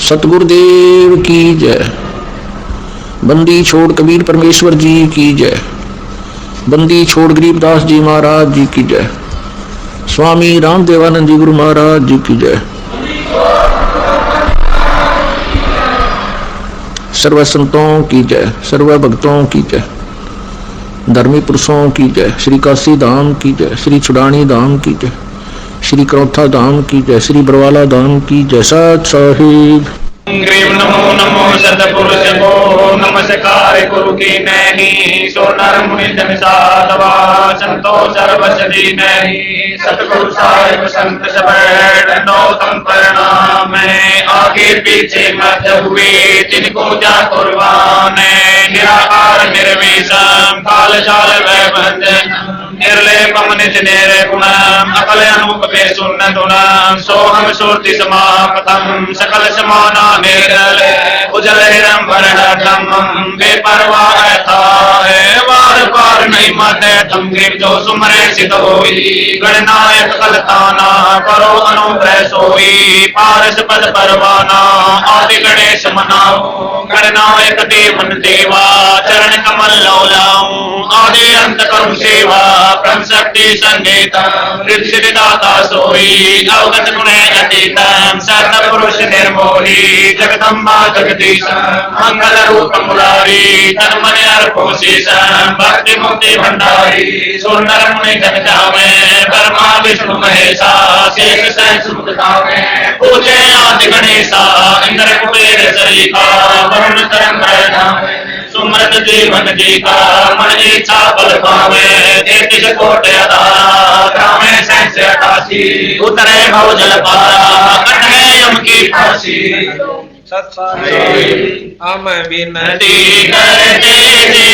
सतगुरुदेव की जय। बंदी छोड़ कबीर परमेश्वर जी की जय। बंदी छोड़ गरीबदास जी महाराज जी की जय। स्वामी रामदेवानंद जी गुरु महाराज जी की जय। सर्व संतों की जय, सर्व भक्तों की जय, धर्मी पुरुषों की जय। श्री काशी धाम की जय, श्री छुड़ानी धाम की जय, श्री करौथा धाम की जय, श्री बरवाला धाम की जय। सत साहिब नमो नमो सतपुरुष को नमस्कार गुरु की नहीं सो नर मुनि जन साधवा संतो सर्वसदी नहीं सतगुरु साहिब संत सब नौतम प्रणाम आगे पीछे मत हुए जिनको जा कुर्बान निराकार निर्विषम काल चाल वह बंधन निर्लेपम निज निर्गुणम अकल अनूप में सुन्न दुनम सोहम सुरति समापतम सकल समाना निर्दल उजल हिरम वर्णतम बेपरवाह था वार पार नहीं मत तुम गिर जो सुमरे सिद्ध होई गणनायक कलताना करो अनुग्रह सोई पारस पद परवाना आदि गणेश मनाओ गणनायक देवन देवा चरण कमल लौलाऊं आदि अंत करुण सेवा ब्रह्म शक्ति संगीतम रिद्धि दाता सोई अवगत गुण अतीतम सत पुरुष निर्मोही जगदम्बा जगदीश मंगल रूप मुरारी तन मन अर्पो शीशम भक्ति मुक्ति भंडारी सुंदर मुनि जन जावे ब्रह्मा विष्णु महेशा शेष सहस्र मुख धावे पूजे आदि गणेशा इंद्र कुबेर सरिता वरुण तरंग धावे सुमृत जीवन जी का मन इच्छा बल पावे 33 कोट अदा सहस 88 उतरे भव जल पारा कटे यम की फांसी हम विनती करते जी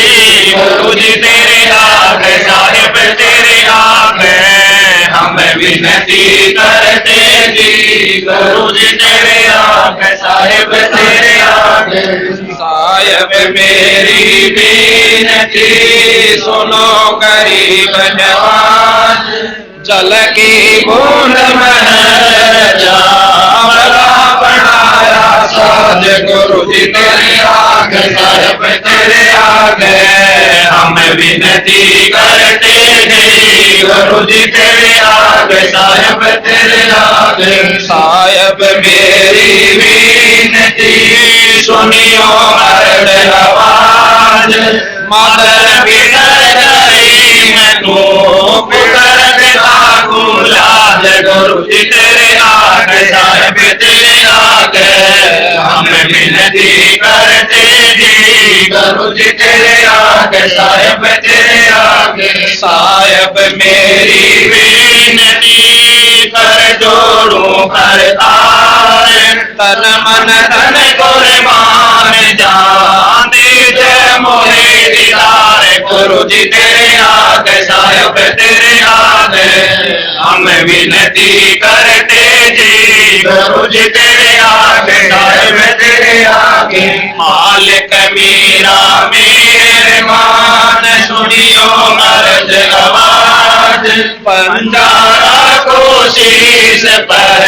गुरु जी तेरे आगे साहिब तेरे आगे हम विनती करते जी गुरु जी तेरे आगे साहिब तेरे आगे साहिब मेरी विनती सुनो गरीब जवान जल की बूंद में जावला बनाया साज गुरु जी तेरे आगे साहिब तेरे आगे हम विनती करते हैं गुरु जी तेरे आगे साहिब तेरे आगे साहिब मेरी विनती सुनियो मर्द आवाज मदर बिगड़ गई मैं तो पुकार देता गुलाज गुरु जी तेरे आगे साहिब तेरे आगे हम विनती करते जी गुरु जी तेरे आगे साहिब तेरे आगे साहिब मेरी विनती कर जोड़ू करतार तन मन धन कुर्बान जान दीजे मोहे दीदार गुरु जी तेरे आगे साहिब तेरे आगे हम विनती करते जी गुरु जी तेरे आगे साहिब तेरे आगे मालिक मीरा मेरे मान सुनियो अर्ज आवाज पंजारा कोशिश पर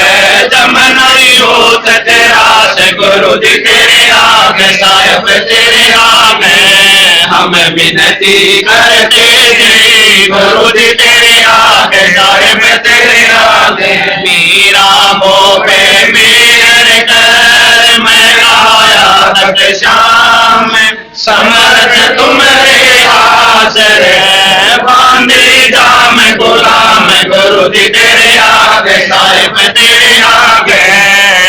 जमना यूथ तेरा से गुरु जी तेरे आगे साहिब तेरे आगे हम विनती करते जी गुरु जी तेरे आगे साहिब तेरे आगे मीरा मोपे मेरे कर मैं आया तक शाम समर्थ तुम्हारे आसरे बांधे जाम गुलाम गुरु जी तेरे आगे साहिब तेरे आगे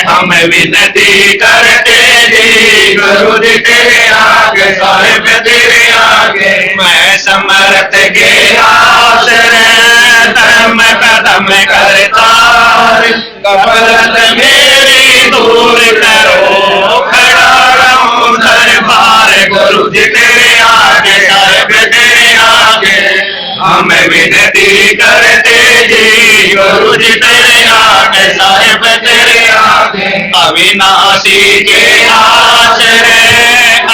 हम विनती करते जी गुरु जी तेरे आगे साहिब तेरे आगे मैं समर्थ के आसरे धर्म कदम करतार गफलत मेरी दूर करो खड़ा रहूं दरबार गुरु जी तेरे आगे साहिब तेरे आगे हम विनती करते जी गुरु जी तेरे आगे साहिब तेरे आगे अविनाशी के आश्रय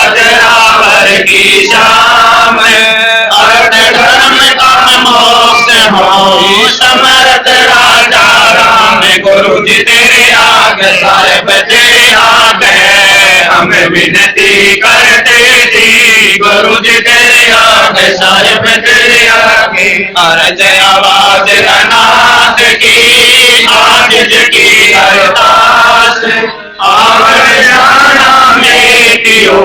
अजरावर की शाम अर्थ धर्म काम मोक्ष हो समर्थ राजा राम गुरु जी तेरे आगे साहिब तेरे आगे गुरु जी तेरे आगे साहिब तेरे आगे अर्ज आवाज अनाथ की आजिज की अरदास आवर जाना मेटियो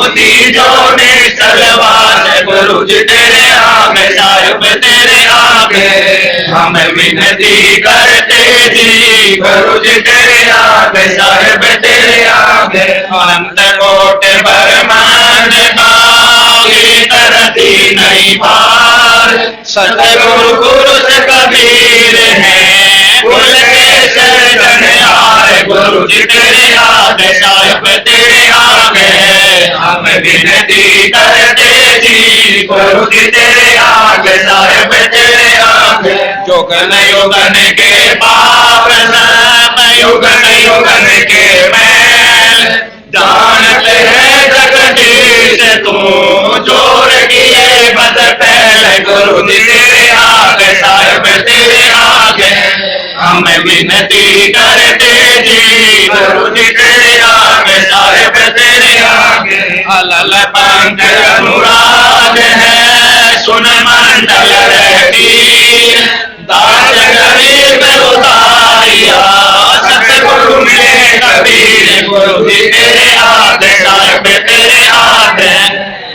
दी जोड़े सलवास गुरु जी तेरे आगे साहिब तेरे आगे हम विनती करते जी गुरु जी तेरे आगे साहिब तेरे आगे अनंत कोट ब्रह्मांड का तरती नहीं पार सतगुरु पुरुष कबीर है कुल के शरण आए गुरु जी तेरे आगे साहिब तेरे आगे हम विनती करते जी गुरु जी तेरे आगे साहिब तेरे आगे युगन युगन के पाप सब युगन युगन के मैल जानते हैं जगदीश तू जोर किए बद पहले गुरु जी तेरे आगे साहिब तेरे आगे हम विनती करते जी गुरु जी तेरे आगे साहिब तेरे आगे अलल पंख अनुराग है सुन मंडल रहती दास गरीब उतारिया सतगुरु मिले कबीर गुरु जी तेरे आगे साहिब तेरे आगे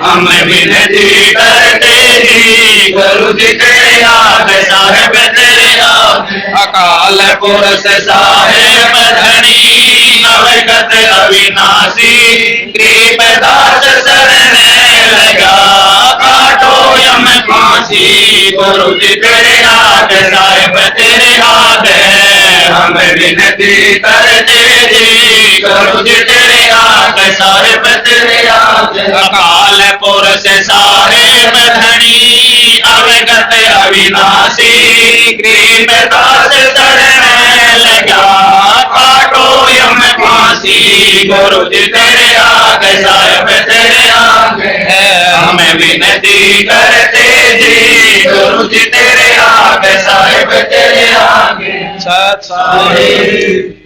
हम विनती करते जी गुरु जी तेरे आगे साहिब तेरे आगे अकाल पुरुष साहेब धनी अवगत अविनाशी कृपदास शरण लगा काटो यम फांसी गुरु जी तेरे आगे साहिब तेरे आगे हम विनती करते जी गुरु जी तेरे आगे साहिब तेरे आगे अकाल पुरुष साहेब धनी अवगत अविनाशी कृपदास शरण लगा काटो यम फांसी गुरु जी तेरे आगे साहिब तेरे आगे हम विनती करते जी गुरु जी तेरे आगे साहिब तेरे आगे सत साहिब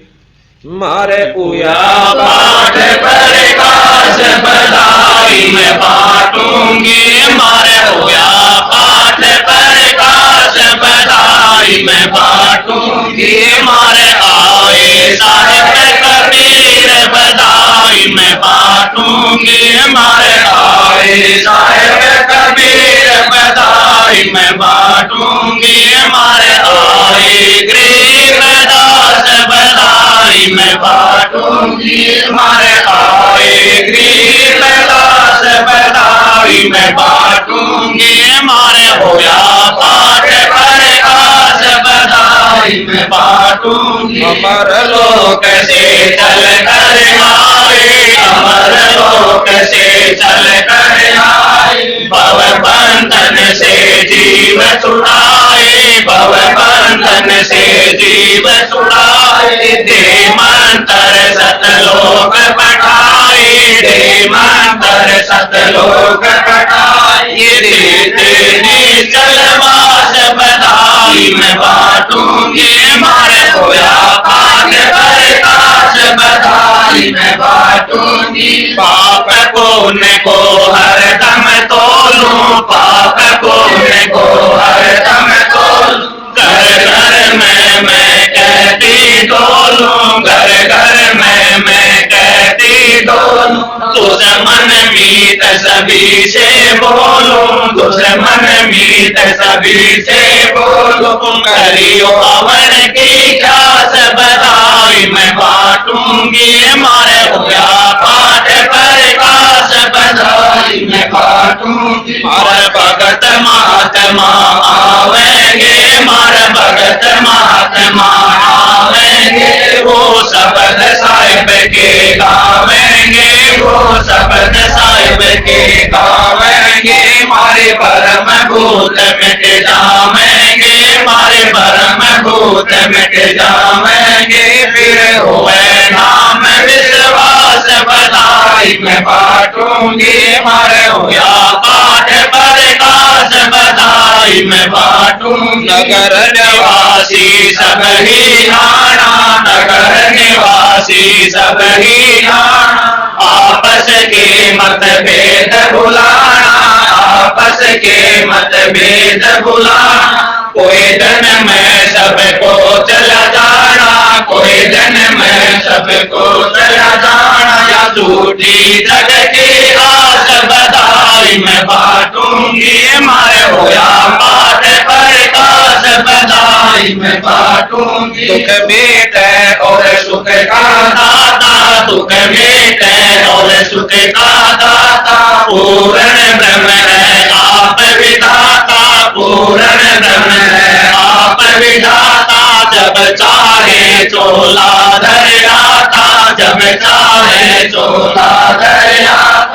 मारे पूया पाठ प्रकाश बधाई मैं बांटूंगी मारे पूया पाठ प्रकाश बधाई मैं बांटूंगी मारे आए साहिब कबीर बधाई मैं बांटूंगी मारे आए साहिब कबीर बधाई मैं बांटूंगी मारे आए गरीबदास बधाई मैं बांटूंगी मारे आए गरीबदास बधाई मैं बांटूंगी मारे होया पाठ प्रकाश बधाई मैं बांटूंगी अमर लोक से चल कर आए अमर लोक से चल कर आए भव बंधन से जीव छुड़ाए भव बंधन से जीव छुड़ाए दे मंत्र सतलोक पठाए दे मंत्र सतलोक पठाए देते निश्चलवास बधाई मैं बांटूंगी मारे होया पाठ प्रकाश बधाई मैं बांटूंगी पाप पुण्य को हरदम तोलूं पाप पुण्य को हरदम तोलूं घर घर मैं कहती डोलूं घर घर मैं कहती डोलूं दुश्मन मीत सभी से बोलूं दुश्मन मीत सभी से बोलूं करियो अवर की ख्यास बधाई मैं बांटूंगी मारे होया पाठ प्रकाश बधाई मैं बांटूंगी मारे भगत महात्मा आवेंगे मारे भगत महात्मा आवेंगे वो शब्द साहिब के गावेंगे वो शब्द साहिब के गावेंगे मारे परम भूत मिट जावेंगे मारे परम भूत मिट जावेंगे फिर होए नाम विश्वास बधाई मैं बांटूंगी मारे होया पाठ प्रकाश बधाई मैं बांटूंगी नगर निवासी सब ही आना नगर निवासी सब ही आना आपस के मतभेद भुलाना दास के मतभेद भुला, कोई दिन में सबको चला जाना, कोई दिन में सबको चला जाना, या झूठी जग की आस बधाई मैं बांटूंगी, मारे होया पाठ प्रकाश बधाई मैं बांटूंगी। दुख बेटे और सुख का दाता, दुख बेटे और सुख का दाता, पूर्ण ब्रह्म है आप विधाता, पूर्ण ब्रह्म है आप विधाता, जब चाहे चोला धर आता, जब चाहे चोला धर आता,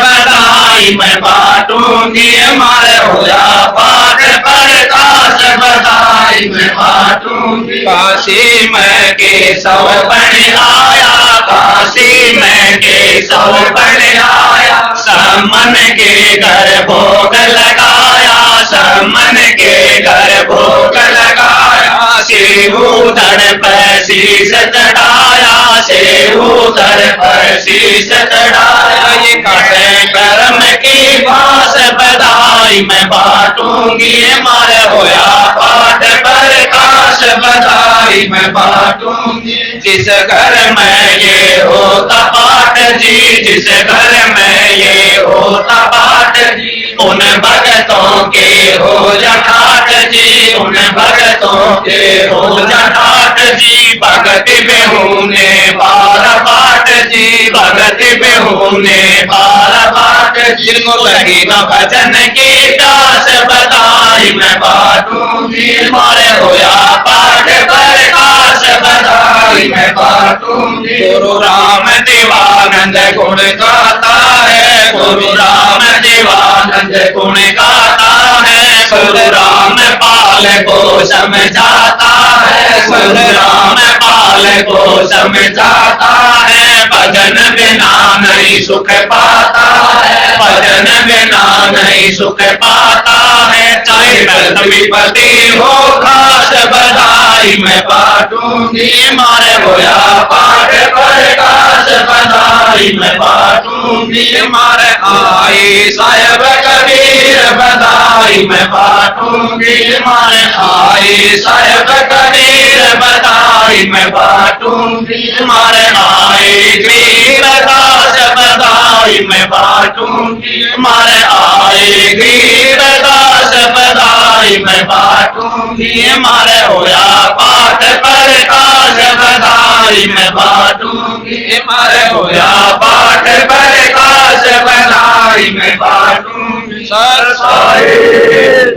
बधाई मैं बांटूंगी, मारे होया पाठ प्रकाश बधाई मैं बांटूंगी। काशी में केशव बन आया, काशी में केशव बन आया, समन के घर भोग लगाया, समन के घर भोग लगाया, शिवधन पर शीश चढ़ाया, शिवधन पर शीश चढ़ाया, ये कटे कर्म की भास बधाई मैं बांटूंगी, मारे होया पाठ प्रकाश बधाई मैं बांटूंगी। जिस घर में ये होता पाठ जी, जिस घर में ये होता पाठ जी, उन भगतों के हो जठाठ जी, उन भगतों के हो जठाठ जी, भगति में होने पार बाट जी, भगति में होने पार बाट, जिनको लगी न भजन की दास बधाई मैं बांटूंगी, मारे होया पाठ प्रकाश बधाई मैं बांटूंगी। गुरु राम देवानंद गुण गाता है, गुरु राम देवानंद गुण गाता है, गुरु राम पाल को समझाता है, गुरु राम पाल को समझाता है, भजन बिना नहीं सुख पाता है, भजन बिना नहीं सुख पाता है, चाहे विपत्ति हो खास बधाई मैं बांटूंगी, मारे होया पाठ प्रकाश बधाई मैं बांटूंगी, मारे आए साहेब कबीर बधाई मैं बांटूंगी, मारे आए साहेब कबीर बधाई मैं बांटूंगी, मारे आए गरीबदास बधाई मैं बांटूंगी, मारे आए गरीबदास बधाई मैं बांटूंगी, मारे होया पाठ प्रकाश बधाई मैं बांटूंगी, मारे होया पाठ प्रकाश बधाई मैं बांटूंगी।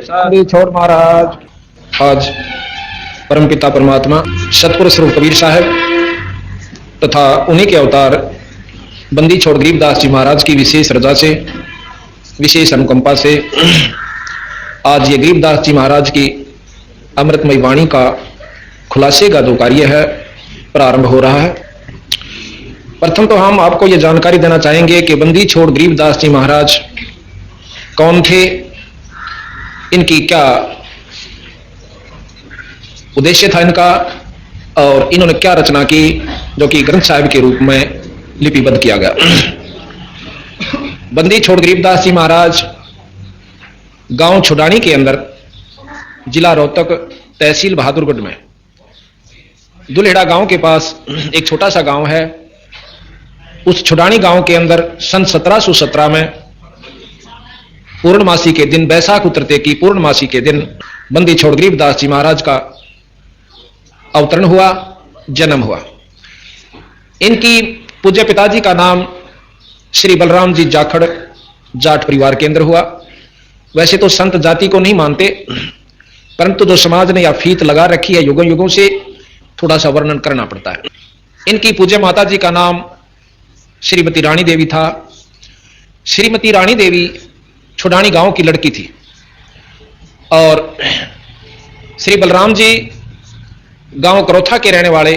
बंदी छोड़ महाराज। आज परमपिता परमात्मा सतपुरुष स्वरूप कबीर साहब तथा उन्हीं के अवतार बंदी छोड़ गरीबदास जी महाराज की विशेष रजा से, विशेष अनुकंपा से आज ये गरीबदास जी महाराज की अमृतमयी वाणी का खुलासे का जो कार्य है प्रारंभ हो रहा है। प्रथम तो हम आपको ये जानकारी देना चाहेंगे कि बंदी छोड़ गरीबदास जी महाराज कौन थे, इनकी क्या उद्देश्य था इनका, और इन्होंने क्या रचना की जो कि ग्रंथ साहिब के रूप में लिपिबद्ध किया गया। बंदी छोड़ गरीबदास जी महाराज गांव छुडानी के अंदर, जिला रोहतक, तहसील बहादुरगढ़ में दुल्हेड़ा गांव के पास एक छोटा सा गांव है। उस छुडानी गांव के अंदर सन 1717 में पूर्णमासी के दिन, बैसाख उतरते की पूर्णमासी के दिन बंदी छोड़ गरीबदास जी महाराज का अवतरण हुआ, जन्म हुआ। इनकी पूज्य पिताजी का नाम श्री बलराम जी जाखड़ जाट परिवार के अंदर हुआ। वैसे तो संत जाति को नहीं मानते, परंतु जो समाज ने या फीत लगा रखी है युगों युगों से, थोड़ा सा वर्णन करना पड़ता है। इनकी पूज्य माता जी का नाम श्रीमती रानी देवी था। श्रीमती रानी देवी छुडानी गांव की लड़की थी और श्री बलराम जी गांव करोथा के रहने वाले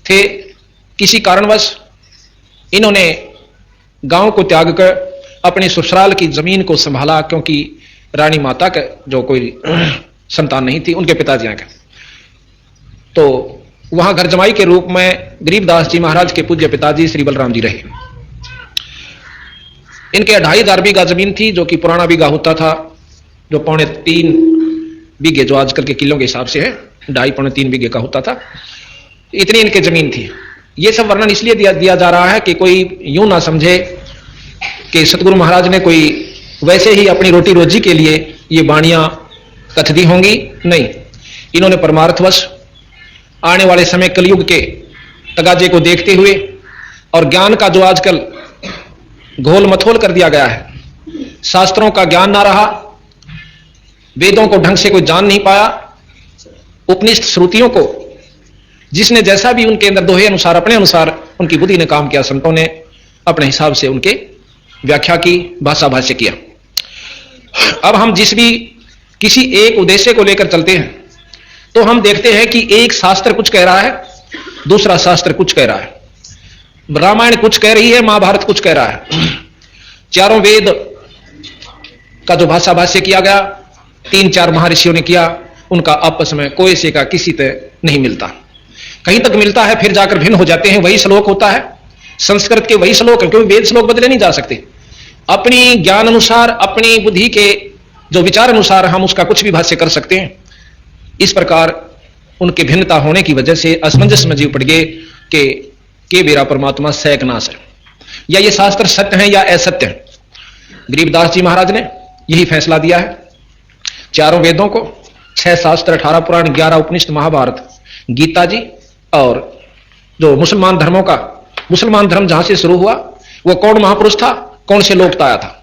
थे। किसी कारणवश इन्होंने गांव को त्याग कर अपने ससुराल की जमीन को संभाला, क्योंकि रानी माता का जो कोई संतान नहीं थी उनके पिताजी के, तो वहां घर जमाई के रूप में गरीबदास जी महाराज के पूज्य पिताजी श्री बलराम जी रहे। इनके 2500 बीघा जमीन थी, जो कि पुराना बीघा होता था, जो 2.5-3 बीघे जो आजकल के किलों के हिसाब से है, 2.5-3 बीघे का होता था। इतनी इनके जमीन थी। ये सब वर्णन इसलिए दिया जा रहा है कि कोई यूं ना समझे कि सतगुरु महाराज ने कोई वैसे ही अपनी रोटी रोजी के लिए ये वाणियां कथ दी होंगी। नहीं, इन्होंने परमार्थवश आने वाले समय कलयुग के तगाजे को देखते हुए और ज्ञान का जो आजकल घोल मथोल कर दिया गया है, शास्त्रों का ज्ञान ना रहा, वेदों को ढंग से कोई जान नहीं पाया, उपनिषद श्रुतियों को जिसने जैसा भी उनके अंदर दोहे अनुसार अपने अनुसार उनकी बुद्धि ने काम किया, संतों ने अपने हिसाब से उनके व्याख्या की, भाषा भाष्य किया। अब हम जिस भी किसी एक उद्देश्य को लेकर चलते हैं तो हम देखते हैं कि एक शास्त्र कुछ कह रहा है, दूसरा शास्त्र कुछ कह रहा है। रामायण कुछ कह रही है, महाभारत कुछ कह रहा है। चारों वेद का जो भाषा भाष्य किया गया 3-4 महर्षियों ने किया, उनका आपस में कोई से का किसी से नहीं मिलता। कहीं तक मिलता है, फिर जाकर भिन्न हो जाते हैं। वही श्लोक होता है, संस्कृत के वही श्लोक है, क्योंकि वेद श्लोक बदले नहीं जा सकते। अपनी ज्ञान अनुसार, अपनी बुद्धि के जो विचार अनुसार हम उसका कुछ भी भाष्य कर सकते हैं। इस प्रकार उनके भिन्नता होने की वजह से असमंजस में जीव पड़ गए कि मेरा परमात्मा सैकनाश है, या ये शास्त्र सत्य है या असत्य है। गरीबदास जी महाराज ने यही फैसला दिया है। चारों वेदों को, 6 शास्त्र, 18 पुराण, 11 उपनिषद, महाभारत, गीता जी, और जो मुसलमान धर्मों का, मुसलमान धर्म जहां से शुरू हुआ वो कौन महापुरुष था, कौन से लोक आया था,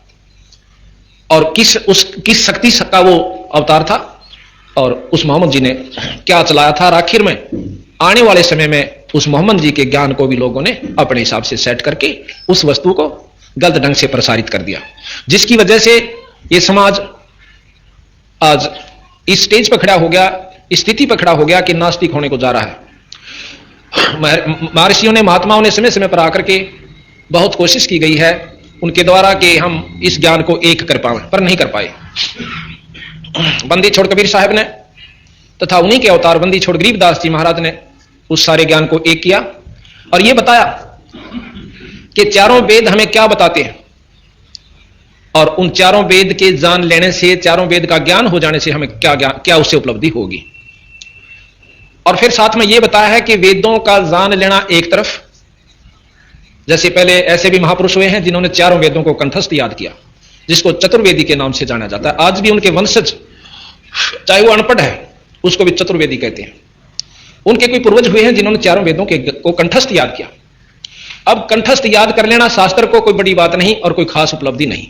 और किस शक्ति का वो अवतार था, और उस मोहम्मद जी ने क्या चलाया था। और आखिर में आने वाले समय में उस मोहम्मद जी के ज्ञान को भी लोगों ने अपने हिसाब से सेट करके उस वस्तु को गलत ढंग से प्रसारित कर दिया, जिसकी वजह से ये समाज आज इस स्टेज पर खड़ा हो गया, इस स्थिति पर खड़ा हो गया कि नास्तिक होने को जा रहा है। महर्षियों ने, महात्माओं ने समय समय पर आकर के बहुत कोशिश की गई है उनके द्वारा कि हम इस ज्ञान को एक कर पाए, पर नहीं कर पाए। बंदी छोड़ कबीर साहब ने तथा उन्हीं के अवतार बंदी छोड़ गरीबदास जी महाराज ने उस सारे ज्ञान को एक किया और यह बताया कि चारों वेद हमें क्या बताते हैं, और उन चारों वेद के जान लेने से, चारों वेद का ज्ञान हो जाने से हमें क्या उससे उपलब्धि होगी। और फिर साथ में यह बताया है कि वेदों का जान लेना एक तरफ, जैसे पहले ऐसे भी महापुरुष हुए हैं जिन्होंने चारों वेदों को कंठस्थ याद किया, जिसको चतुर्वेदी के नाम से जाना जाता है। आज भी उनके वंशज, चाहे वो अनपढ़ है, उसको भी चतुर्वेदी कहते हैं। उनके कोई पूर्वज हुए हैं जिन्होंने चारों वेदों को कंठस्थ याद किया। अब कंठस्थ याद कर लेना शास्त्र को कोई बड़ी बात नहीं और कोई खास उपलब्धि नहीं,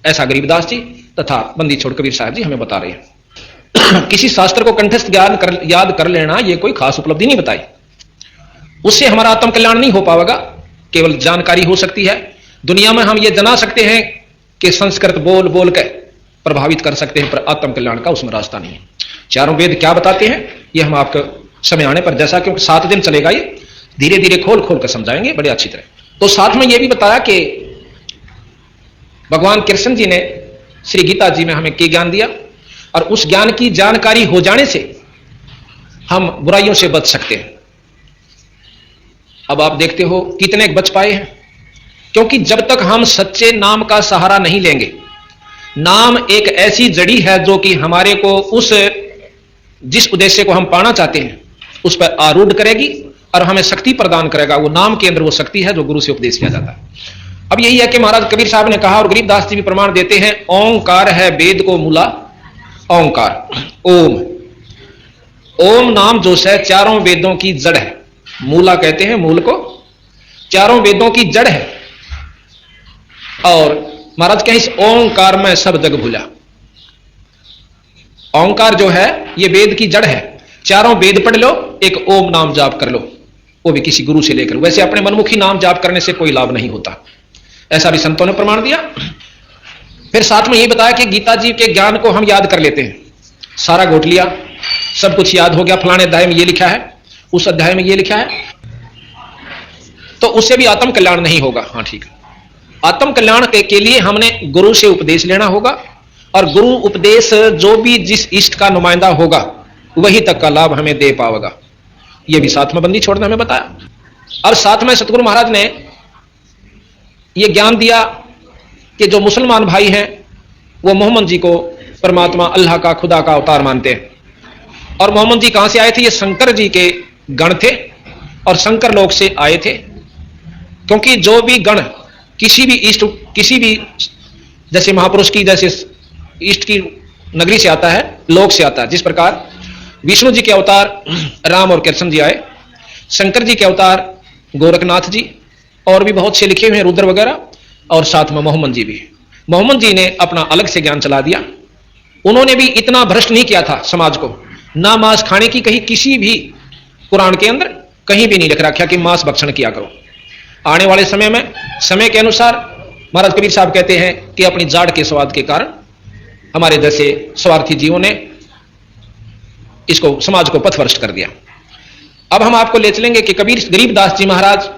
ऐसा गरीबदास जी तथा बंदी छोड़ कबीर साहब जी हमें बता रहे हैं। किसी शास्त्र को कंठस्थ याद कर लेना यह कोई खास उपलब्धि नहीं बताई, उससे हमारा आत्म कल्याण नहीं हो पाएगा। केवल जानकारी हो सकती है। दुनिया में हम ये जना सकते हैं कि संस्कृत बोल बोल कर प्रभावित कर सकते हैं, पर आत्म कल्याण का उसमें रास्ता नहीं है। चारों वेद क्या बताते हैं ये हम आपको समय आने पर, जैसा क्योंकि 7 दिन चलेगा, ये धीरे धीरे खोल खोल कर समझाएंगे बड़े अच्छी तरह। तो साथ में यह भी बताया कि भगवान कृष्ण जी ने श्री गीता जी में हमें क्या ज्ञान दिया, और उस ज्ञान की जानकारी हो जाने से हम बुराइयों से बच सकते हैं। अब आप देखते हो कितने बच पाए हैं, क्योंकि जब तक हम सच्चे नाम का सहारा नहीं लेंगे, नाम एक ऐसी जड़ी है जो कि हमारे को जिस उद्देश्य को हम पाना चाहते हैं उस पर आरूढ़ करेगी और हमें शक्ति प्रदान करेगा। वो नाम के अंदर वो शक्ति है जो गुरु से उपदेश किया जाता है। अब यही है कि महाराज कबीर साहब ने कहा और गरीबदास जी भी प्रमाण देते हैं, ओंकार है वेद को मूला, ओंकार ओम, ओम नाम जो है चारों वेदों की जड़ है। मूला कहते हैं मूल को, चारों वेदों की जड़ है। और महाराज कहें इस ओंकार में सब जग भूला। ओंकार जो है ये वेद की जड़ है। चारों वेद पढ़ लो, एक ओम नाम जाप कर लो, वो भी किसी गुरु से लेकर। वैसे अपने मनमुखी नाम जाप करने से कोई लाभ नहीं होता, ऐसा भी संतों ने प्रमाण दिया। फिर साथ में ये बताया कि गीता जी के ज्ञान को हम याद कर लेते हैं, सारा घोट लिया, सब कुछ याद हो गया, फलाने अध्याय में ये लिखा है, उस अध्याय में ये लिखा है, तो उससे भी आत्म कल्याण नहीं होगा। हाँ ठीक है, आत्म कल्याण के लिए हमने गुरु से उपदेश लेना होगा, और गुरु उपदेश जो भी जिस इष्ट का नुमाइंदा होगा वही तक का लाभ हमें दे पाएगा। यह भी साथ में बंदी छोड़ना हमें बताया। और साथ में सतगुरु महाराज ने यह ज्ञान दिया कि जो मुसलमान भाई हैं वो मोहम्मद जी को परमात्मा अल्लाह का खुदा का अवतार मानते हैं। और मोहम्मद जी कहां से आए थे? ये शंकर जी के गण थे और शंकर लोक से आए थे। क्योंकि जो भी गण किसी भी जैसे महापुरुष की जैसे ईस्ट की नगरी से आता है, लोक से आता है, जिस प्रकार विष्णु जी के अवतार राम और कृष्ण जी आए, शंकर जी के अवतार गोरखनाथ जी, और भी बहुत से लिखे हुए हैं रुद्र वगैरह, और साथ में मोहम्मद जी भी। मोहम्मद जी ने अपना अलग से ज्ञान चला दिया। उन्होंने भी इतना भ्रष्ट नहीं किया था समाज को, ना मांस खाने की कहीं किसी भी कुरान के अंदर कहीं भी नहीं लिख रखा कि मांस भक्षण किया करो। आने वाले समय में समय के अनुसार महाराज कबीर साहब कहते हैं कि अपनी जाड़ के स्वाद के कारण हमारे जैसे स्वार्थी जीवों ने इसको समाज को पथभ्रष्ट कर दिया। अब हम आपको ले चलेंगे कि कबीर गरीबदास जी महाराज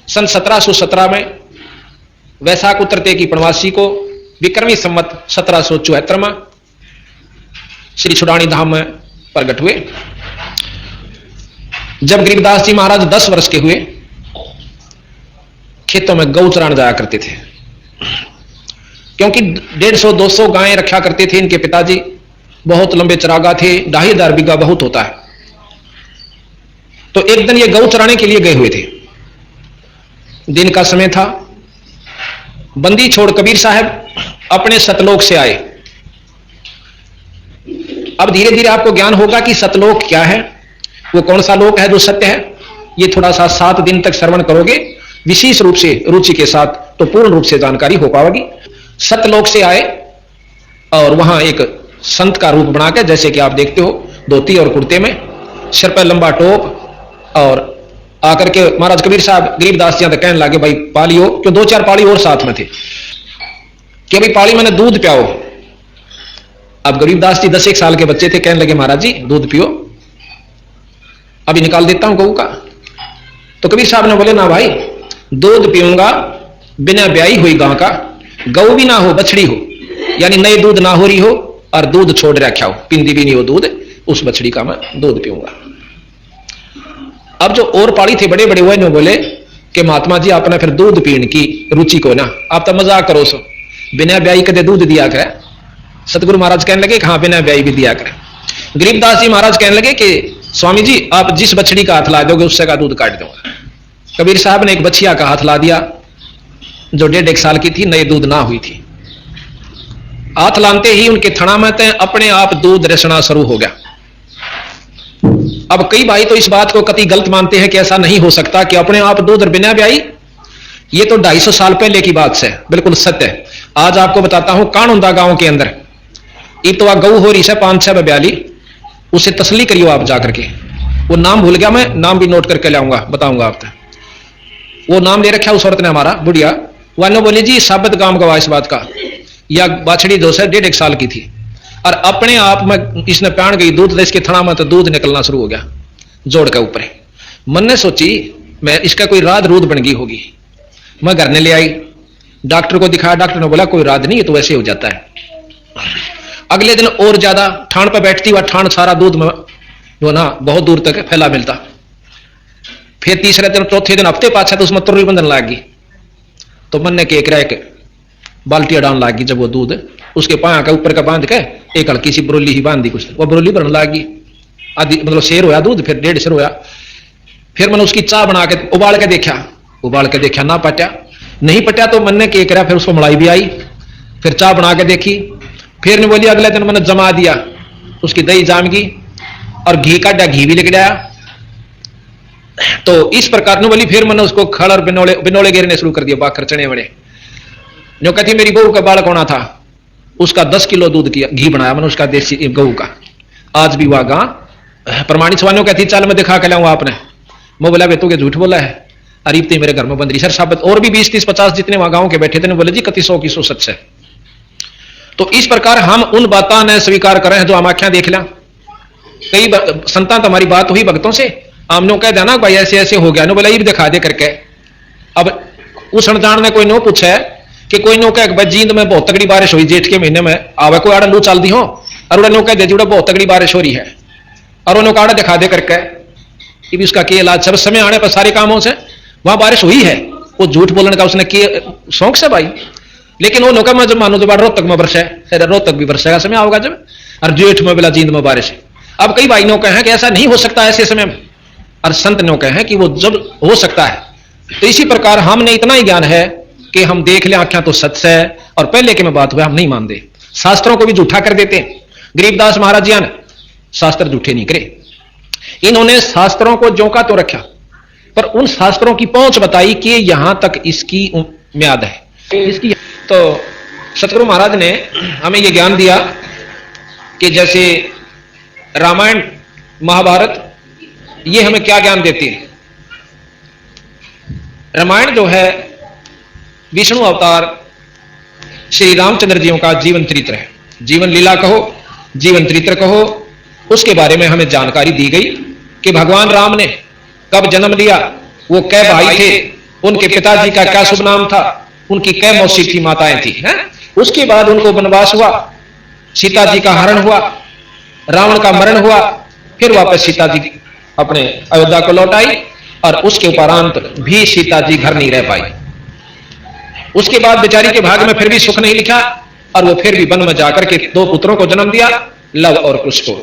सन 1717 में वैशाख उतरते की पूर्णमासी को विक्रमी संवत 1774 में श्री छुड़ानी धाम में प्रकट हुए। जब गरीबदास जी महाराज 10 वर्ष के हुए, खेतों में गौ चराने जाया करते थे, क्योंकि 150-200 गायें रखा करते थे इनके पिताजी। बहुत लंबे चरागा थे, 2500 बीघा बहुत होता है। तो एक दिन ये गौ चराने के लिए गए हुए थे, दिन का समय था। बंदी छोड़ कबीर साहब अपने सतलोक से आए। अब धीरे धीरे आपको ज्ञान होगा कि सतलोक क्या है, वो कौन सा लोक है जो सत्य है। ये थोड़ा सा 7 दिन तक श्रवण करोगे विशेष रूप से रुचि के साथ, तो पूर्ण रूप से जानकारी हो पाएगी। सतलोक से आए और वहां एक संत का रूप बना के, जैसे कि आप देखते हो, धोती और कुर्ते में, सिर पर लंबा टोप, और आकर के महाराज कबीर साहब गरीबदास जी तक कहने लगे, भाई पालियो, क्यों 2-4 पाली और साथ में थे, कि भाई पाली मैंने दूध पियाओ। अब गरीबदास जी 10-1 साल के बच्चे थे, कहने लगे महाराज जी दूध पियो, अभी निकाल देता हूं गऊ का। तो कबीर साहब ने बोले, ना भाई, दूध पीऊंगा बिना ब्याई हुई गां का, गऊ भी ना हो बछड़ी हो, यानी नए दूध ना हो रही हो और दूध छोड़ रखा हो, पिंदी भी नहीं हो दूध, उस बछड़ी का मैं दूध पीऊंगा। अब जो और पाड़ी थे बड़े बड़े, वह बोले कि महात्मा जी आपने फिर दूध पीने की रुचि को ना, आप तो मजाक करो सो, बिना ब्याई कदे दूध दिया करे। सतगुरु महाराज कहने लगे कि हाँ बिना ब्याई भी दिया करे। गरीबदास जी महाराज कहने लगे कि स्वामी जी आप जिस बछड़ी का हाथ ला दोगे उससे का दूध काट दूंगा। कबीर साहब ने एक बछिया का हाथ ला दिया जो 1.5 साल की थी, नई दूध ना हुई थी। हाथ लाते ही उनके थना में तय अपने आप दूध रसना शुरू हो गया। अब कई भाई तो इस बात को कति गलत मानते हैं कि ऐसा नहीं हो सकता कि अपने आप दूध बिना ब्याई, ये तो 250 साल पहले की बात है, बिल्कुल सत्य है। आज आपको बताता हूं, कानूंदा गांव के अंदर इतवा गऊ हो रही है 5-6 ब्याली, उसे तसली करियो आप जाकर के। वो नाम भूल गया, मैं नाम भी नोट करके लाऊंगा, बताऊंगा आप तक। वो नाम ले रखा उस औरत ने, हमारा बुढ़िया, वानो बोली जी साबित काम गवा इस बात का, या बाछड़ी 2.5 साल की थी और अपने आप में इसने प्राण गई दूध, इसके थना में तो दूध निकलना शुरू हो गया जोड़ के ऊपर। मन ने सोची मैं इसका कोई राध रूध बन गई होगी। मैं घर ने ले आई, डॉक्टर को दिखाया, डॉक्टर ने बोला कोई राध नहीं, ये तो वैसे हो जाता है। अगले दिन और ज्यादा ठाण पर बैठती, वह ठाण सारा दूध में जो ना बहुत दूर तक फैला मिलता। फिर तीसरे दिन, चौथे दिन, हफ्ते पाछा तो उसमें तुर्री बंधन लागी। तो मन ने केक रह बाल्टिया डालने लागी, जब वो दूध उसके पाया का ऊपर का बांध के एक हल्की सी बरोली ही बांध दी, कुछ वो बरोली बनने लागी। आदि मतलब शेर होया दूध, फिर 1.5 शेर होया। फिर मैंने उसकी चाह बना के उबाल के देखा, ना पटा, नहीं पटा तो मन ने केक रहा, फिर उसको मलाई भी आई, फिर चाह बना के देखी। फिर ने बोली अगले दिन मैंने जमा दिया, उसकी दही जाम गई और घी काटा, घी भी निकल आया। तो इस प्रकार ने बोली, फिर मैंने उसको खड़ और बिनोले गिरने शुरू कर दिया, बाखर चने बड़े। जो कहती मेरी गऊ का बालक होना था, उसका 10 किलो दूध किया, घी बनाया मैंने उसका देसी गऊ का। आज भी वह गां प्रमाणित सवानियों कहती चल मैं दिखा के लाऊंगा आपने। मैं बोला बेटू के झूठ बोला है, अरीबती मेरे घर में बंद रही सर साबित। और भी 20-30-50 जितने वहां गांव के बैठे थे, बोले जी कति 100 की 100 सच है। तो इस प्रकार हम उन बातों ने स्वीकार कर रहे हैं जो हम आख्या देख ला। कई संतान तो हमारी बात हुई भक्तों से, हमने कह दिया ना भाई ऐसे ऐसे हो गया, बोला ये भी दिखा दे करके। अब उस अनजान ने कोई नो पूछा है कि कोई नो कह जींद में बहुत तगड़ी बारिश हुई जेठ के महीने में, आवे कोई आड़ा लू चल दी हो, और उन्हें नो कह दे जुड़ा बहुत तगड़ी बारिश हो रही है, और उन्होंने आड़ा दिखा दे करके। ये भी उसका के इलाज, सब समय आने पर सारे कामों से वहां बारिश हुई है, वो झूठ बोलने का उसने के शौक से भाई। लेकिन वो नौका में जब मानो जब रोहतक में वर्षा है, रोहतक भी वर्षा का समय होगा जब, और जेठ में बेला जींद में बारिश है। अब कई भाई नौका है कि ऐसा नहीं हो सकता ऐसे समय में, और संत नौका है कि वो जब हो सकता है। तो इसी प्रकार हमने इतना ही ज्ञान है कि हम देख ले आंखें तो सच है, और पहले की में बात हुआ हम नहीं मानते, शास्त्रों को भी झूठा कर देते हैं। गरीबदास महाराज जी ने शास्त्र झूठे नहीं करे, इन्होंने शास्त्रों को जोका तो रखा, पर उन शास्त्रों की पहुंच बताई कि यहां तक इसकी म्याद है इसकी। तो सतगुरु महाराज ने हमें यह ज्ञान दिया कि जैसे रामायण महाभारत ये हमें क्या ज्ञान देती है। रामायण जो है विष्णु अवतार श्री रामचंद्र जियों का जीवन चरित्र है, जीवन लीला कहो, जीवन चरित्र कहो, उसके बारे में हमें जानकारी दी गई कि भगवान राम ने कब जन्म लिया, वो कै भाई थे, उनके पिताजी का क्या शुभ नाम था, उनकी कै मौसी थी, माताएं थी, हैं? उसके बाद उनको वनवास हुआ, सीता जी का हरण हुआ, रावण का मरण हुआ, फिर वापस सीता जी अपने अयोध्या को लौट आई, और उसके उपरांत भी सीता जी घर नहीं रह पाई। उसके बाद बेचारी के भाग्य में फिर भी सुख नहीं लिखा, और वो फिर भी वन में जाकर के 2 पुत्रों को जन्म दिया, लव और कुश को।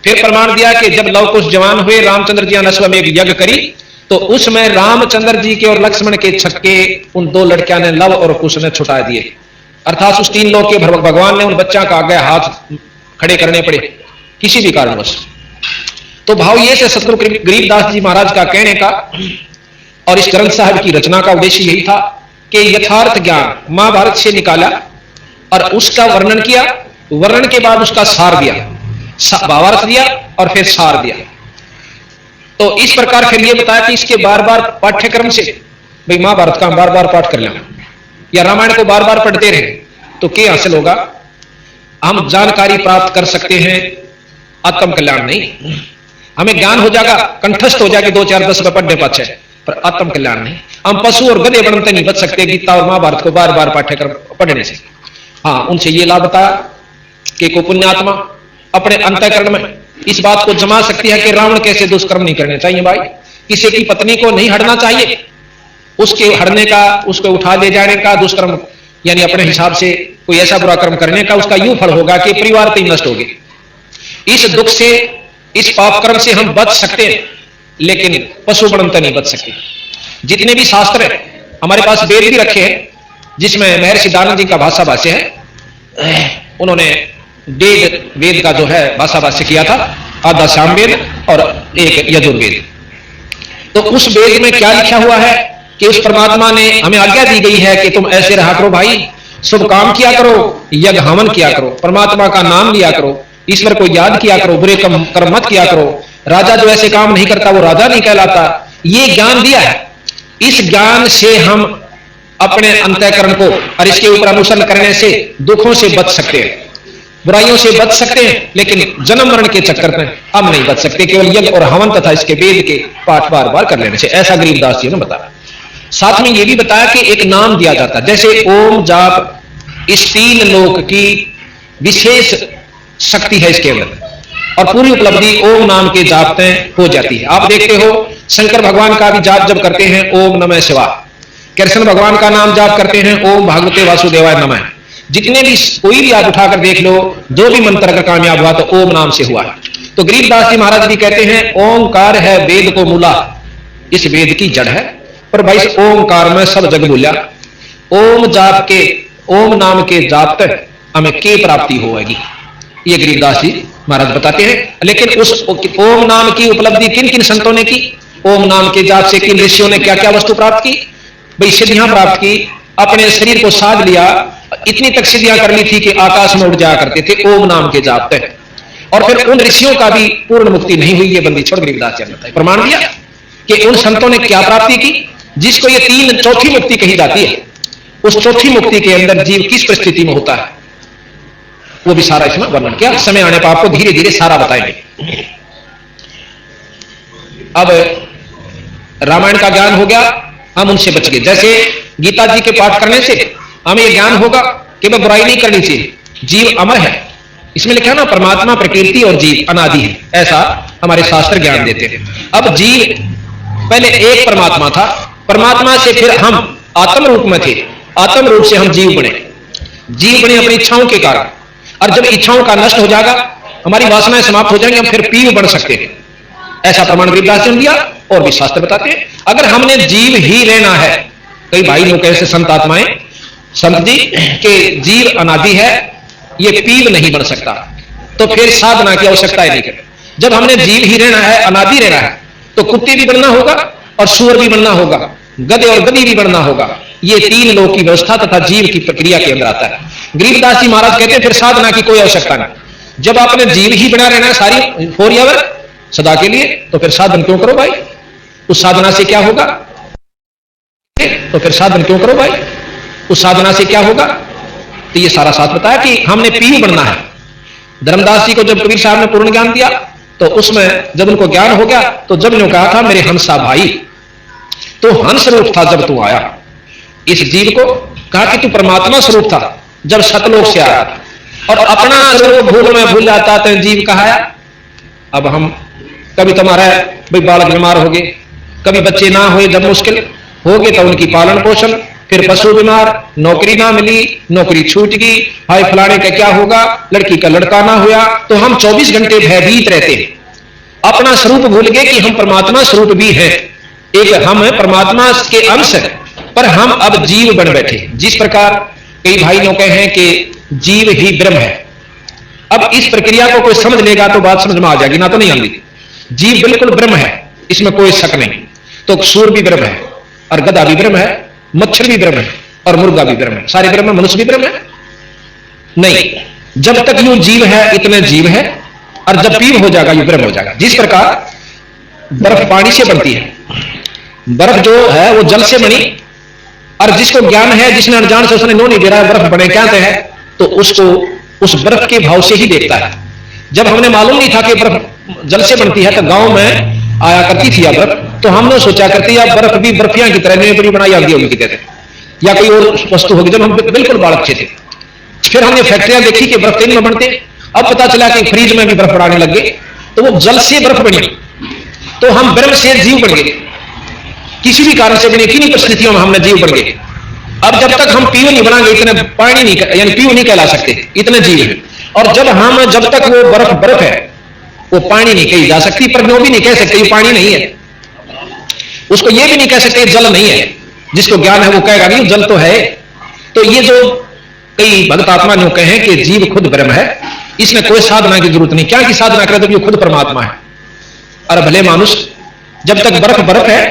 फिर प्रमाण दिया कि जब लव कुश जवान हुए, रामचंद्र जी ने अश्वमेध यज्ञ करी, तो उसमें रामचंद्र जी के और लक्ष्मण के छक्के उन 2 लड़कियां ने लव और कुश ने छुटा दिए, अर्थात उस 3 लोग के भगवान ने उन बच्चा का आगे हाथ खड़े करने पड़े किसी भी कारणवश। तो भाव ये से सतगुरु गरीबदास जी महाराज का कहने का और इस ग्रंथ साहिब की रचना का उद्देश्य यही था कि यथार्थ ज्ञान महाभारत से निकाला और उसका वर्णन किया, वर्णन के बाद उसका सार दिया, भावार्थ दिया और फिर सार दिया। तो इस प्रकार फिर यह बताया कि इसके बार बार पाठ्यक्रम से भाई महाभारत का बार बार पाठ कर लेना या रामायण को बार बार पढ़ते रहे तो क्या हासिल होगा, हम जानकारी प्राप्त कर सकते हैं, आत्म कल्याण नहीं। हमें ज्ञान हो जाएगा, कंठस्थ हो जाएगा 2 4 10 रुपए पढ़ने पाछे, पर आत्म कल्याण नहीं। हम पशु और गधे बनते नहीं बच सकते गीता और महाभारत को बार बार पाठ्यक्रम पढ़ने से। हाँ, उनसे ये लाभ बताया कि को पुण्यात्मा अपने अंतःकरण में इस बात को जमा सकती है कि रावण कैसे दुष्कर्म नहीं करने चाहिए। भाई किसी की पत्नी को नहीं हड़ना चाहिए, उसके हड़ने का, उसको उठा ले जाने का, दुष्कर्म यानी अपने हिसाब से कोई ऐसा बुरा कर्म करने का उसका यूं फल होगा कि परिवार तो नष्ट होगी। इस दुख से, इस पाप कर्म से हम बच सकते हैं, लेकिन पशु बनते नहीं बच सकते। जितने भी शास्त्र है हमारे पास, वेद भी रखे हैं जिसमें महर्षि दानंद जी का भाषा भाष्य है, उन्होंने वेद का जो है भाषा भाष्य किया था, आधा सामवेद और एक यजुर्वेद। तो उस वेद में क्या लिखा हुआ है कि उस परमात्मा ने हमें आज्ञा दी गई है कि तुम ऐसे रहा करो भाई, शुभ काम किया करो, यज्ञ हवन किया करो, परमात्मा का नाम लिया करो, ईश्वर को याद किया करो, बुरे कर्म मत किया करो। राजा जो ऐसे काम नहीं करता वो राजा नहीं कहलाता। ये ज्ञान दिया है, इस ज्ञान से हम अपने अंतःकरण को और इसके ऊपर अनुसरण करने से दुखों से बच सकते हैं, बुराइयों से बच सकते हैं, लेकिन जन्म मरण के चक्कर में हम नहीं बच सकते। केवल यज्ञ और हवन तथा इसके वेद के पाठ बार बार कर लेने से, ऐसा गरीबदास जी ने बताया। साथ में यह भी बताया कि एक नाम दिया जाता है, जैसे ओम जाप, इस 3 लोक की विशेष शक्ति है इसके अंदर, और पूरी उपलब्धि ओम नाम के जाप में हो जाती है। आप देखते हो शंकर भगवान का भी जाप जब करते हैं ओम नमः शिवाय, कृष्ण भगवान का नाम जाप करते हैं ओम भागवते वासुदेवाय नमः। जितने भी कोई भी आप उठाकर देख लो, जो भी मंत्र अगर कामयाब हुआ तो ओम नाम से हुआ है। तो गरीबदास जी महाराज भी कहते हैं ओंकार है वेद को मूला, इस वेद की जड़ है, पर भाई इस ओंकार में सब जग बोलिया। ओम जाप के, ओम नाम के जाप तक हमें के प्राप्ति होगी, ये गरीबदास जी महाराज बताते हैं। लेकिन उस ओम नाम की उपलब्धि किन किन संतों ने की, ओम नाम के जाप से किन ऋषियों ने क्या क्या वस्तु प्राप्त की, भाई सिद्धियां प्राप्त की, अपने शरीर को साध लिया, इतनी तक सिद्धियां कर ली थी कि आकाश में उड़ जाया करते थे ओम नाम के जाप तक। और फिर उन ऋषियों का भी पूर्ण मुक्ति नहीं हुई, ये बंदी छोड़ गरीबदास जी ने बताया, प्रमाण दिया कि उन संतों ने क्या प्राप्ति की, जिसको ये 3 चौथी मुक्ति कही जाती है। उस चौथी मुक्ति के अंदर जीव किस परिस्थिति में होता है वो भी सारा इसमें वर्णन किया। समय आने पर आपको धीरे धीरे सारा बताएंगे। अब रामायण का ज्ञान हो गया, हम उनसे बच गए। जैसे गीता जी के पाठ करने से हमें यह ज्ञान होगा कि वह बुराई नहीं करनी चाहिए, जीव अमर है। इसमें लिखा है ना, परमात्मा प्रकृति और जीव अनादि है, ऐसा हमारे शास्त्र ज्ञान देते हैं। अब जीव पहले एक परमात्मा था, परमात्मा से फिर हम आत्म रूप में थे, आत्म रूप से हम जीव बने, जीव बने अपनी इच्छाओं के कारण, और जब इच्छाओं का नष्ट हो जाएगा, हमारी वासनाएं समाप्त हो जाएंगी, हम फिर पीव बन सकते हैं। ऐसा प्रमाण गरीबदास जी ने दिया और भी शास्त्र बताते हैं। अगर हमने जीव ही रहना है, कई भाई लोग कैसे संत आत्माएं, संत जी के जीव अनादि है, ये पीव नहीं बन सकता, तो फिर साधना की आवश्यकता ही नहीं। जब हमने जीव ही रहना है, अनादि रहना है, तो कुत्ते भी बनना होगा और सूअर भी बनना होगा, गधे और गधी भी बनना होगा। ये तीन लोक की व्यवस्था तथा जीव की प्रक्रिया के अंदर आता है। गरीबदास जी महाराज कहते हैं फिर साधना की कोई आवश्यकता नहीं। जब आपने जीव ही बना रहना है सारी फोरियावर सदा के लिए, तो फिर साधन क्यों करो भाई? उस साधना से क्या होगा? तो फिर साधन क्यों करो भाई? उस साधना से क्या होगा? तो ये सारा साथ बताया कि हमने पीव बनना है। धर्मदास जी को जब कबीर साहब ने पूर्ण ज्ञान दिया, तो उसमें जब उनको ज्ञान हो गया, तो जब ने कहा था मेरे हंसा भाई, तो हंस रूप था जब तू आया। इस जीव को कहा कि तू परमात्मा स्वरूप था जब सतलोक से आया, और अपना स्वरूप भूल में भूल जाता तो जीव कहाया। अब हम कभी तुम्हारा भाई बालक बीमार हो गए, कभी बच्चे ना हुए, जब मुश्किल हो गए तो उनकी पालन पोषण, फिर पशु बीमार, नौकरी ना मिली, नौकरी छूट गई, भाई फलाने का क्या होगा, लड़की का लड़का ना हुआ, तो हम 24 घंटे भयभीत रहते हैं। अपना स्वरूप भूल गए कि हम परमात्मा स्वरूप भी हैं, एक हम परमात्मा के अंश है, पर हम अब जीव बन बैठे। जिस प्रकार कई भाई लोग कहे हैं कि जीव ही ब्रह्म है, अब इस प्रक्रिया को कोई समझ लेगा तो बात समझ में आ जाएगी, ना तो नहीं आती। जीव बिल्कुल ब्रह्म है, इसमें कोई शक नहीं। तो सूर भी ब्रह्म है, और गधा भी ब्रह्म है, मच्छर भी ब्रह्म है, और मुर्गा भी ब्रह्म है। सारे ब्रह्म, मनुष्य भी ब्रह्म है नहीं। जब तक यूं जीव है इतने जीव है, और जब पीव हो जाएगा यूं ब्रह्म हो जाएगा। जिस प्रकार बर्फ पानी से बनती है, बर्फ जो है वो जल से बनी, और जिसको ज्ञान है, जिसने अनजान से उसने नो नहीं दे रहा है बर्फ बने क्या है, तो उसको उस बर्फ के भाव से ही देखता है। जब हमने मालूम नहीं था कि बर्फ जल से बनती है, तो गांव में आया करती थी यह बर्फ, तो हमने सोचा करती है बर्फ भी बर्फियां की तरह बड़ी बनाई आती होगी कितने, या कोई और वस्तु होगी। जब हम बिल्कुल बालक थे, फिर हमने फैक्ट्रियां देखी कि बर्फ तेल में बनते, अब पता चला कि फ्रीज में भी बर्फ बनाने लग गए, तो वो जल से बर्फ बनी। तो हम ब्रह्म से जीव बन गए, किसी भी कारण से बने, किन्हीं परिस्थितियों में हमने जीव बन गए। अब जब तक हम पीव नहीं बनाएंगे, इतने पानी नहीं, यानी पीव नहीं कहला सकते, इतने जीव हैं। और जब तक वो बर्फ है, वो पानी नहीं कही जा सकती, पर वो भी नहीं कह सकते ये पानी नहीं है, उसको ये भी नहीं कह सकते जल नहीं है। जिसको ज्ञान है वो कहेगा नहीं जल तो है। तो ये जो कई भक्त आत्मा जो कहे कि जीव खुद ब्रह्म है, इसमें कोई साधना की जरूरत नहीं। क्या की साधना करे, जब ये खुद परमात्मा है। और भले मानुष जब तक बर्फ है,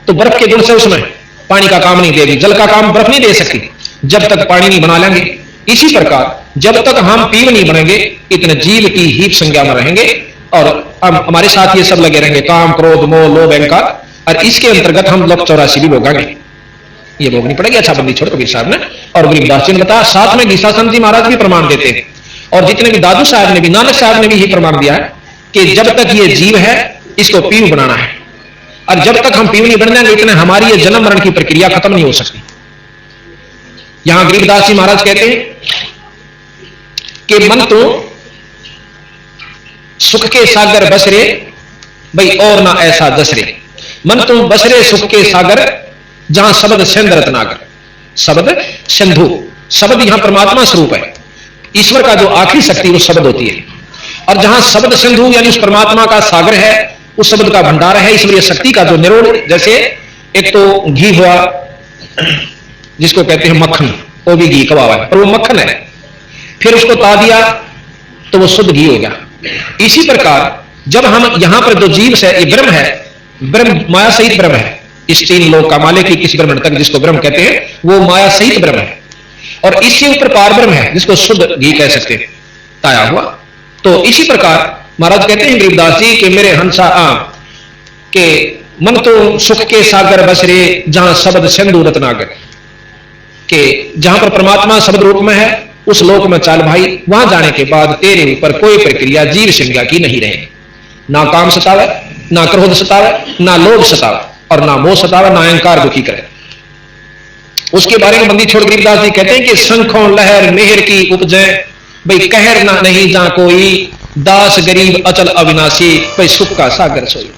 तो बर्फ के गुण से उसमें पानी का काम नहीं देगी, जल का काम बर्फ नहीं दे सकती जब तक पानी नहीं बना लेंगे। इसी प्रकार जब तक हम पीव नहीं बनेंगे, इतने जीव की ही संज्ञा में रहेंगे, और हमारे साथ ये सब लगे रहेंगे, काम क्रोध मोह लोभ अहंकार, और इसके अंतर्गत हम लोग 84 भी भोगांगे। ये भोगनी पड़ेगी। अच्छा बंदी छोड़ कबीर साहब ने और गरीबदास जी ने बताया, साथ में गीसा संत जी महाराज भी प्रमाण देते हैं, और जितने भी दादू साहब ने भी, नानक साहब ने भी यही प्रमाण दिया है कि जब तक ये जीव है इसको पीव बनाना है, और जब तक हम पीव नहीं बन जाएंगे, इतने हमारी ये जन्म मरण की प्रक्रिया खत्म नहीं हो सकती। यहां गरीबदास जी महाराज कहते हैं कि मन तो सुख के सागर बस रे, भाई और ना ऐसा दस रे। मन तो बस रे सुख के सागर, जहां शब्द सिंध रत्नाकर। शब्द सिंधु, शब्द यहां परमात्मा स्वरूप है, ईश्वर का जो आखिरी शक्ति वो शब्द होती है। और जहां शब्द सिंधु यानी उस परमात्मा का सागर है, उस शब्द का भंडार है, ईश्वरीय शक्ति का जो निरोध, जैसे एक तो घी हुआ जिसको कहते हैं मक्खन, वो भी घी कबाब है, और वो मक्खन है, फिर उसको ता दिया तो वो शुद्ध घी हो गया। इसी प्रकार जब हम यहां पर जो जीव से ये ब्रह्म है, ब्रह्म माया सहित ब्रह्म है, इस तीन लोक का मालिक की किस ब्रह्म तक जिसको ब्रह्म कहते हैं, वो माया सहित ब्रह्म है, और इसके ऊपर पार ब्रह्म है जिसको शुद्ध घी कह सकते हैं, ताया हुआ। तो इसी प्रकार महाराज कहते हैं गरीबदास जी कि मेरे हंसा के मन तो सुख के सागर बस रे, जहां शब्द सिंधु रत्नाकर, के जहां पर परमात्मा शब्द रूप में है, उस लोक में चाल भाई। वहां जाने के बाद तेरे ऊपर कोई प्रक्रिया जीव संज्ञा की नहीं रहे, ना काम सतावे, ना क्रोध सतावे, ना लोभ सतावे, और ना मोह सतावे, ना अहंकार दुखी करे। उसके बारे में बंदी छोड़ गरीबदास जी कहते हैं कि शंखों लहर मेहर की उपजे, भाई कहर ना नहीं जा कोई, दास गरीब अचल अविनाशी, भाई सुख का सागर सोई।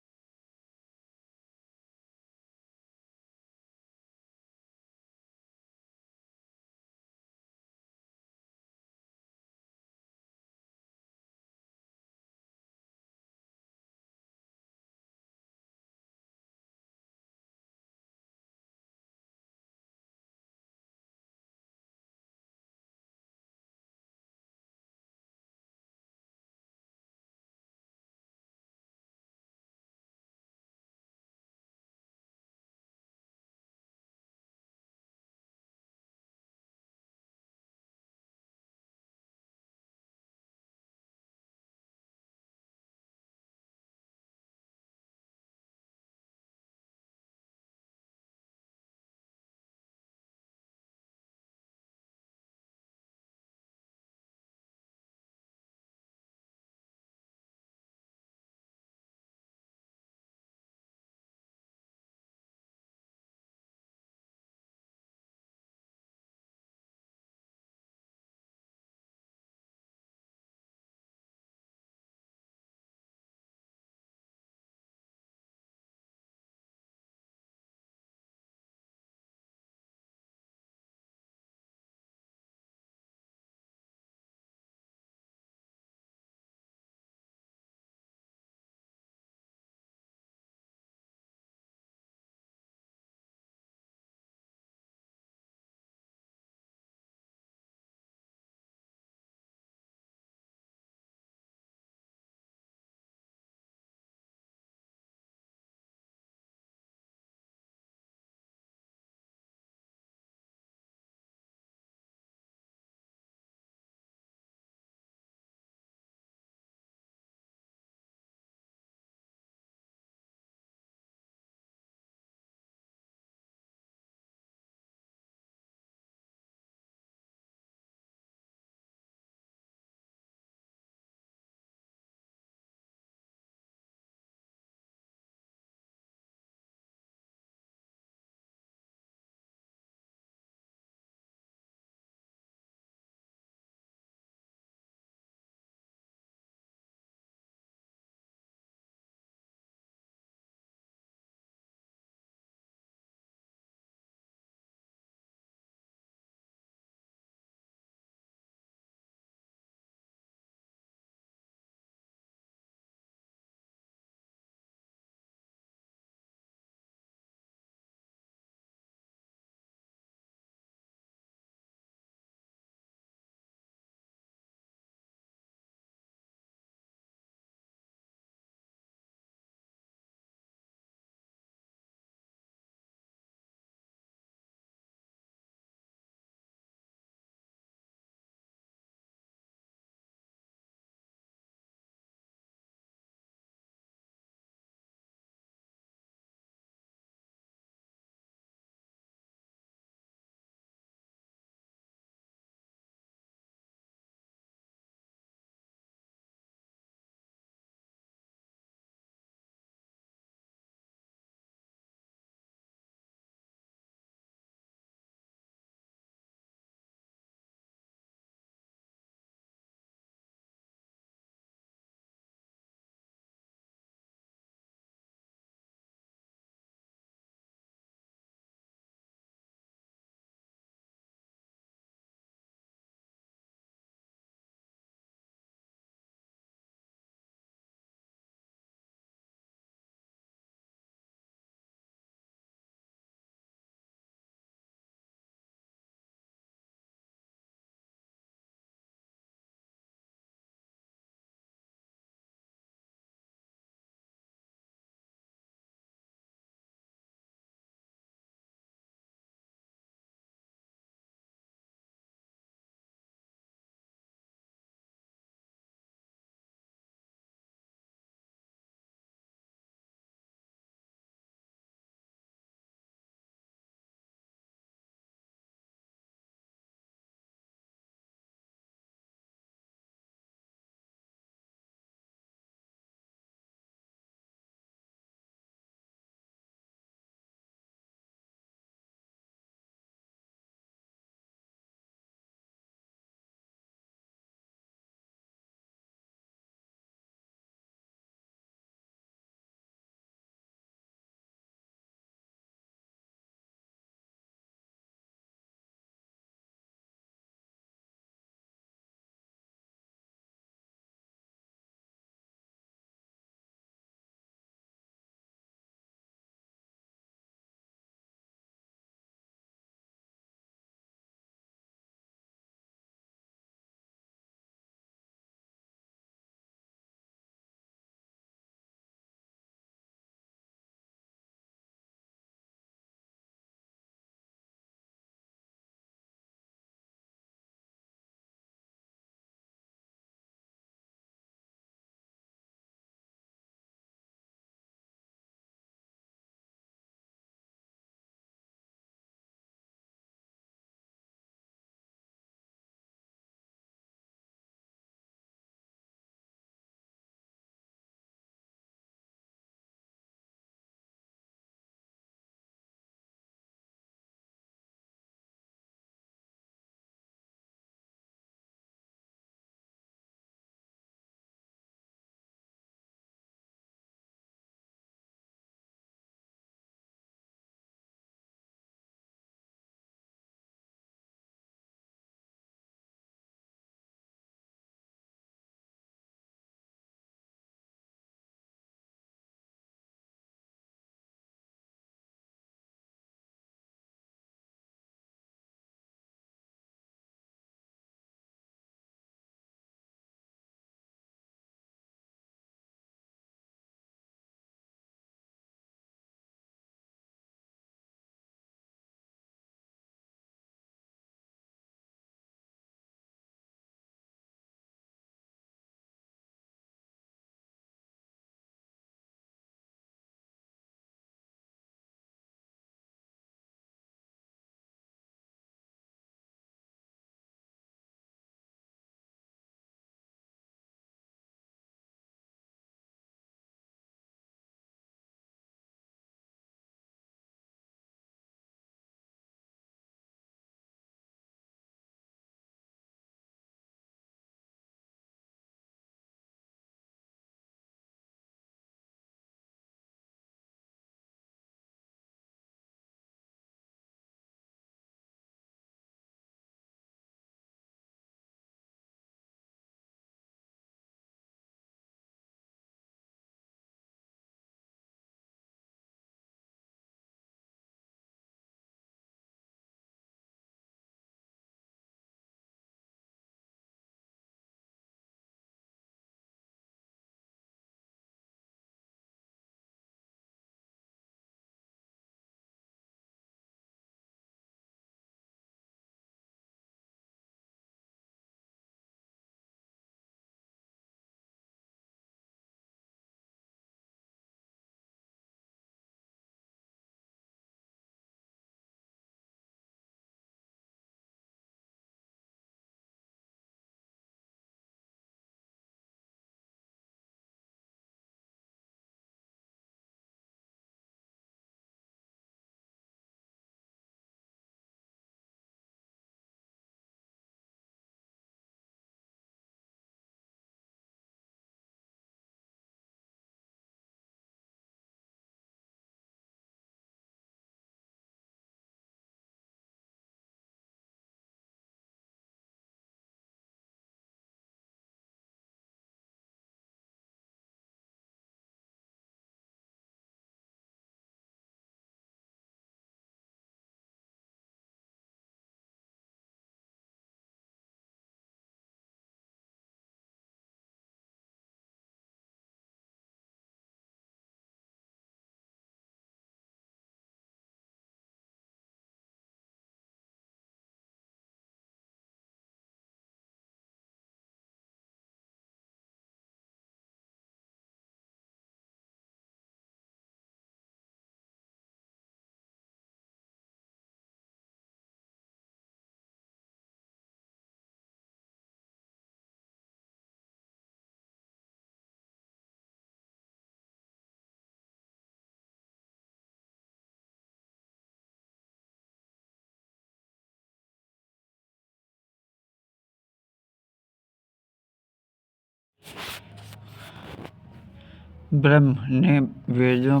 ब्रह्म ने वेदों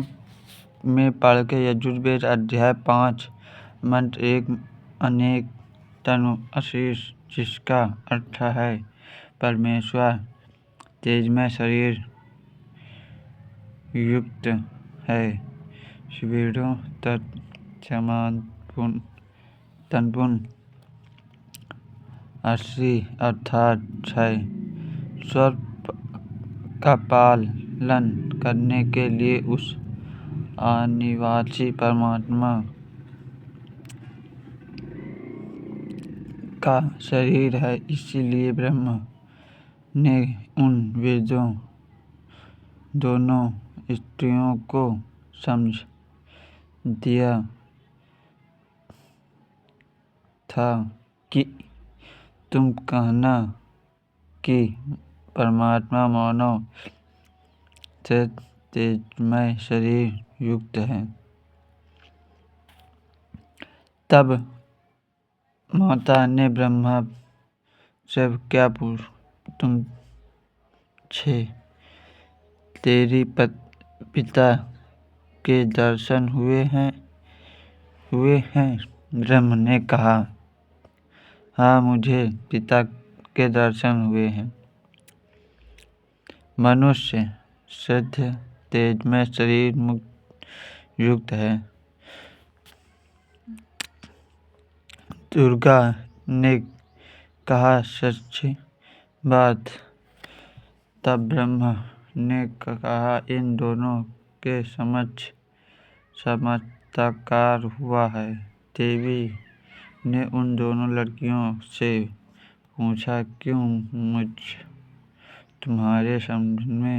में पढ़ के यजुर्वेद अध्याय 5 मंत्र 1 अनेक तनु आशीष, जिसका अर्थ है परमेश्वर तेजमय शरीर युक्त है, शिविरों तनपुन अस्सी अर्थात 6 स्वर का पालन करने के लिए उस अनिवासी परमात्मा का शरीर है। इसीलिए ब्रह्मा ने उन वेदों दोनों स्त्रियों को समझ दिया था कि तुम कहना कि परमात्मा मानव से तेजमय शरीर युक्त है। तब माता ने ब्रह्मा से क्या तुम छे तेरी पिता के दर्शन हुए हैं? ब्रह्म ने कहा, हाँ, मुझे पिता के दर्शन हुए हैं। मनुष्य सिद्ध तेजमय शरीर युक्त है। दुर्गा ने कहा, सच्ची बात। तब ब्रह्मा ने कहा, इन दोनों के समक्ष चमत्कार हुआ है। देवी ने उन दोनों लड़कियों से पूछा, क्यों मुझ तुम्हारे सामने